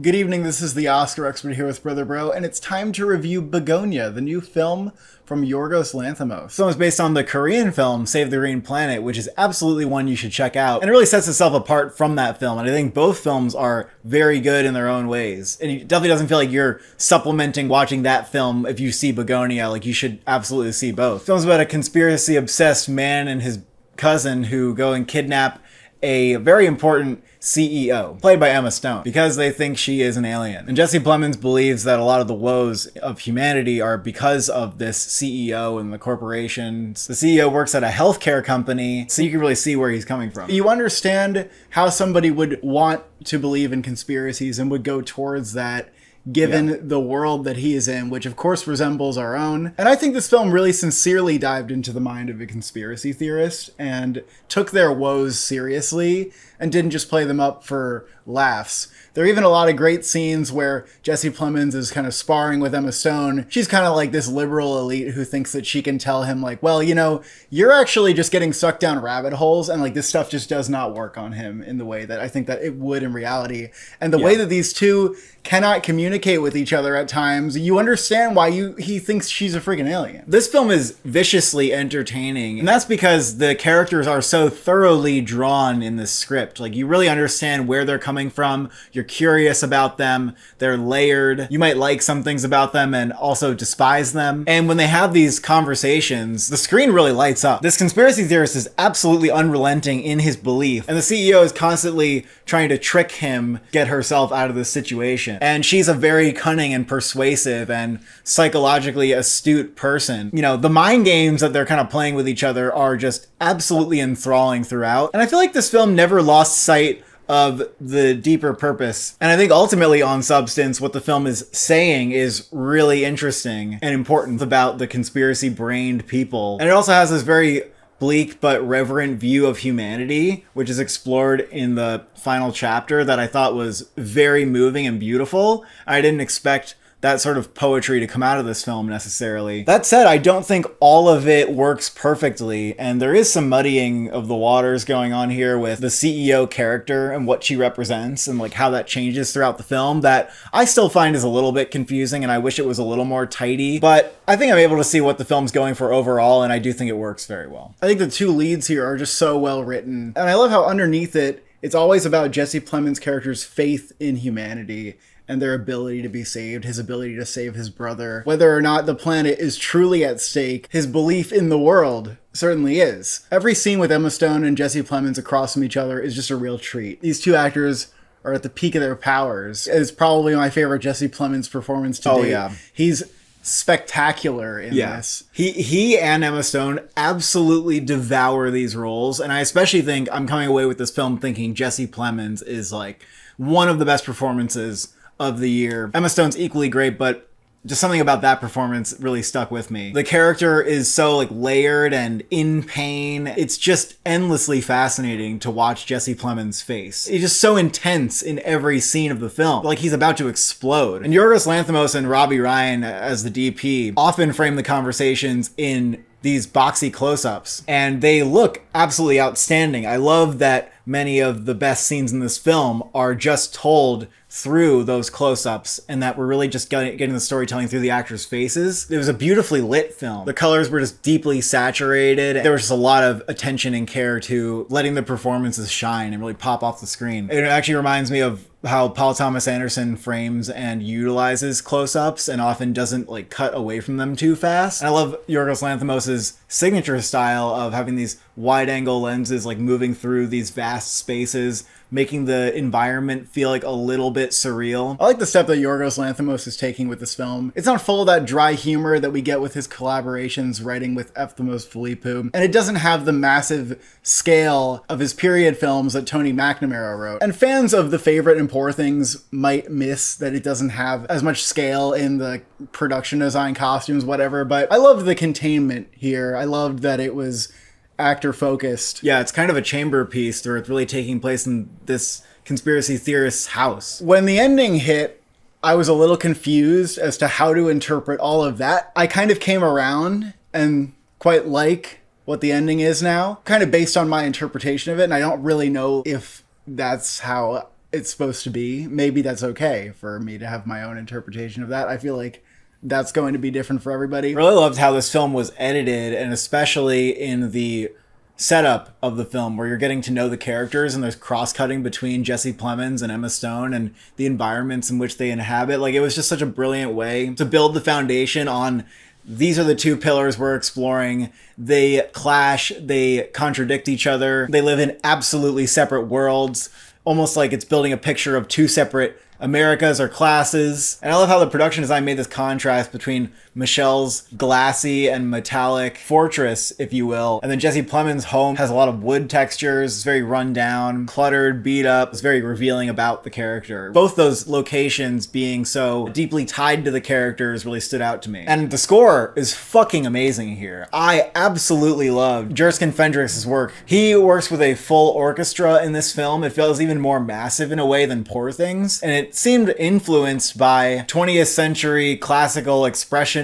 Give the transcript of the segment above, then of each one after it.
Good evening, this is the Oscar expert here with Brother Bro, and it's time to review Bugonia, the new film from Yorgos Lanthimos. The film is based on the Korean film Save the Green Planet, which is absolutely one you should check out, and it really sets itself apart from that film, and I think both films are very good in their own ways. And it definitely doesn't feel like you're supplementing watching that film if you see Bugonia. Like, you should absolutely see both. The film's about a conspiracy-obsessed man and his cousin who go and kidnap a very important CEO, played by Emma Stone, because they think she is an alien. And Jesse Plemons believes that a lot of the woes of humanity are because of this CEO and the corporations. The CEO works at a healthcare company, so you can really see where he's coming from. You understand how somebody would want to believe in conspiracies and would go towards that, given the world that he is in, which of course resembles our own. And I think this film really sincerely dived into the mind of a conspiracy theorist and took their woes seriously and didn't just play them up for laughs. There are even a lot of great scenes where Jesse Plemons is kind of sparring with Emma Stone. She's kind of like this liberal elite who thinks that she can tell him, like, well, you know, you're actually just getting sucked down rabbit holes, and like this stuff just does not work on him in the way that I think that it would in reality. And the way that these two cannot communicate with each other at times, you understand why he thinks she's a freaking alien. This film is viciously entertaining, and that's because the characters are so thoroughly drawn in this script. Like, you really understand where they're coming from, you're curious about them, they're layered, you might like some things about them and also despise them. And when they have these conversations, the screen really lights up. This conspiracy theorist is absolutely unrelenting in his belief, and the CEO is constantly trying to trick him, get herself out of this situation. And she's a very cunning and persuasive and psychologically astute person. You know, the mind games that they're kind of playing with each other are just absolutely enthralling throughout. And I feel like this film never lost sight of the deeper purpose. And I think ultimately, on substance, what the film is saying is really interesting and important about the conspiracy-brained people. And it also has this very bleak but reverent view of humanity, which is explored in the final chapter, that I thought was very moving and beautiful. I didn't expect that sort of poetry to come out of this film necessarily. That said, I don't think all of it works perfectly, and there is some muddying of the waters going on here with the CEO character and what she represents and like how that changes throughout the film, that I still find is a little bit confusing, and I wish it was a little more tidy. But I think I'm able to see what the film's going for overall, and I do think it works very well. I think the two leads here are just so well written, and I love how underneath it, it's always about Jesse Plemons' character's faith in humanity and their ability to be saved, his ability to save his brother. Whether or not the planet is truly at stake, his belief in the world certainly is. Every scene with Emma Stone and Jesse Plemons across from each other is just a real treat. These two actors are at the peak of their powers. It's probably my favorite Jesse Plemons performance to date. Yeah. He's spectacular in this. He and Emma Stone absolutely devour these roles, and I especially think I'm coming away with this film thinking Jesse Plemons is like one of the best performances of the year. Emma Stone's equally great, but just something about that performance really stuck with me. The character is so like layered and in pain. It's just endlessly fascinating to watch Jesse Plemons' face. He's just so intense in every scene of the film, like he's about to explode. And Yorgos Lanthimos and Robbie Ryan as the DP often frame the conversations in these boxy close-ups, and they look absolutely outstanding. I love that many of the best scenes in this film are just told through those close-ups, and that we're really just getting the storytelling through the actors' faces. It was a beautifully lit film. The colors were just deeply saturated. There was just a lot of attention and care to letting the performances shine and really pop off the screen. It actually reminds me of how Paul Thomas Anderson frames and utilizes close-ups and often doesn't like cut away from them too fast. And I love Yorgos Lanthimos' signature style of having these wide-angle lenses like moving through these vast spaces, making the environment feel like a little bit surreal. I like the step that Yorgos Lanthimos is taking with this film. It's not full of that dry humor that we get with his collaborations writing with Ephthalmos Philippou, and it doesn't have the massive scale of his period films that Tony McNamara wrote. And fans of The Favorite and Poor Things might miss that it doesn't have as much scale in the production design, costumes, whatever, but I loved the containment here. I loved that it was actor focused. Yeah, it's kind of a chamber piece where it's really taking place in this conspiracy theorist's house. When the ending hit, I was a little confused as to how to interpret all of that. I kind of came around and quite like what the ending is now, kind of based on my interpretation of it, and I don't really know if that's how it's supposed to be. Maybe that's okay for me to have my own interpretation of that. I feel like that's going to be different for everybody. I really loved how this film was edited, and especially in the setup of the film where you're getting to know the characters and there's cross-cutting between Jesse Plemons and Emma Stone and the environments in which they inhabit. Like, it was just such a brilliant way to build the foundation on these are the two pillars we're exploring. They clash, they contradict each other, they live in absolutely separate worlds, almost like it's building a picture of two separate Americas or classes. And I love how the production design made this contrast between Michelle's glassy and metallic fortress, if you will, and then Jesse Plemons' home has a lot of wood textures. It's very run down, cluttered, beat up. It's very revealing about the character. Both those locations being so deeply tied to the characters really stood out to me. And the score is fucking amazing here. I absolutely love Jerskin Fendrix's work. He works with a full orchestra in this film. It feels even more massive in a way than Poor Things, and it seemed influenced by 20th century classical expressionism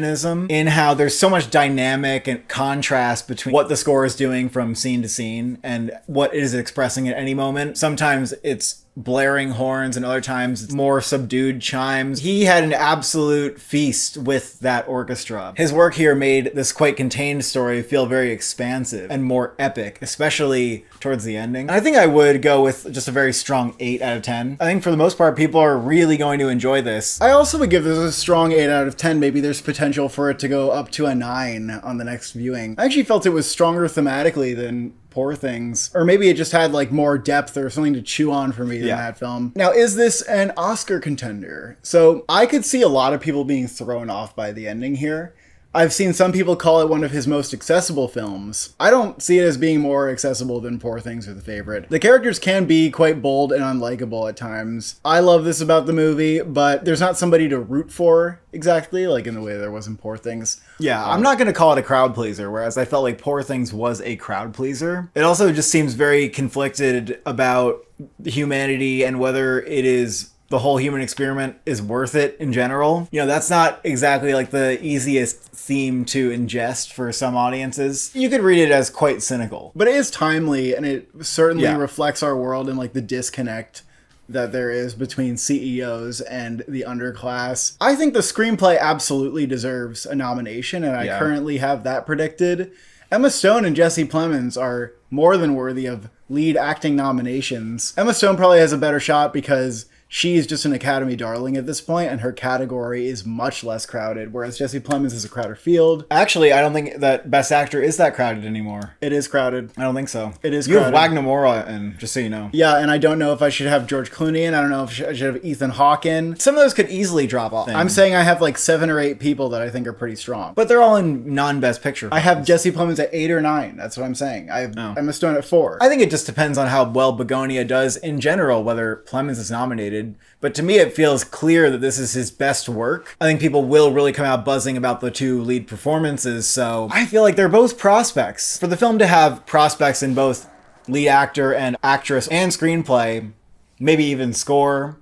in how there's so much dynamic and contrast between what the score is doing from scene to scene and what it is expressing at any moment. Sometimes it's blaring horns and other times it's more subdued chimes. He had an absolute feast with that orchestra. His work here made this quite contained story feel very expansive and more epic, especially towards the ending. And I think I would go with just a very strong 8 out of 10. I think for the most part, people are really going to enjoy this. I also would give this a strong 8 out of 10. Maybe there's potential for it to go up to a 9 on the next viewing. I actually felt it was stronger thematically than Poor Things, or maybe it just had like more depth or something to chew on for me than that film. Now, is this an Oscar contender? So I could see a lot of people being thrown off by the ending here. I've seen some people call it one of his most accessible films. I don't see it as being more accessible than Poor Things or The Favorite. The characters can be quite bold and unlikable at times. I love this about the movie, but there's not somebody to root for exactly, like in the way there was in Poor Things. Yeah, I'm not going to call it a crowd pleaser, whereas I felt like Poor Things was a crowd pleaser. It also just seems very conflicted about humanity and whether it is the whole human experiment is worth it in general. You know, that's not exactly like the easiest theme to ingest for some audiences. You could read it as quite cynical. But it is timely, and it certainly reflects our world and like the disconnect that there is between CEOs and the underclass. I think the screenplay absolutely deserves a nomination, and I currently have that predicted. Emma Stone and Jesse Plemons are more than worthy of lead acting nominations. Emma Stone probably has a better shot because she's just an Academy darling at this point, and her category is much less crowded, whereas Jesse Plemons is a crowded field. Actually, I don't think that Best Actor is that crowded anymore. It is crowded. I don't think so. It is crowded. You have Wagner Moura in, just so you know. Yeah, and I don't know if I should have George Clooney in. I don't know if I should have Ethan Hawke in. Some of those could easily drop off. I'm saying I have like 7 or 8 people that I think are pretty strong. But they're all in non-Best Picture films. I have Jesse Plemons at 8 or 9. That's what I'm saying. I have Emma Stone at 4. I think it just depends on how well Bugonia does in general, whether Plemons is nominated. But to me, it feels clear that this is his best work. I think people will really come out buzzing about the 2 lead performances, so I feel like they're both prospects. For the film to have prospects in both lead actor and actress and screenplay, maybe even score,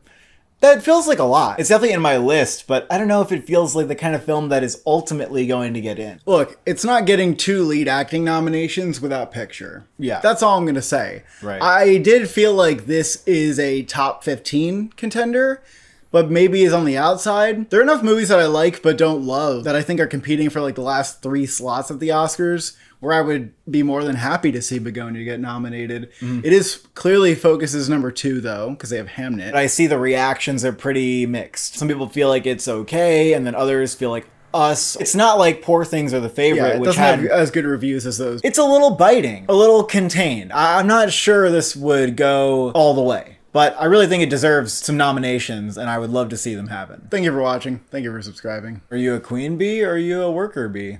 that feels like a lot. It's definitely in my list, but I don't know if it feels like the kind of film that is ultimately going to get in. Look, it's not getting 2 lead acting nominations without picture. Yeah. That's all I'm going to say. Right. I did feel like this is a top 15 contender, but maybe is on the outside. There are enough movies that I like but don't love that I think are competing for like the last 3 slots at the Oscars, where I would be more than happy to see Bugonia get nominated. It is clearly Focus's number 2, though, because they have Hamnet. I see the reactions are pretty mixed. Some people feel like it's okay, and then others feel like Us. It's not like Poor Things or The Favorite, which had have as good reviews as those. It's a little biting, a little contained. I'm not sure this would go all the way, but I really think it deserves some nominations, and I would love to see them happen. Thank you for watching. Thank you for subscribing. Are you a queen bee or are you a worker bee?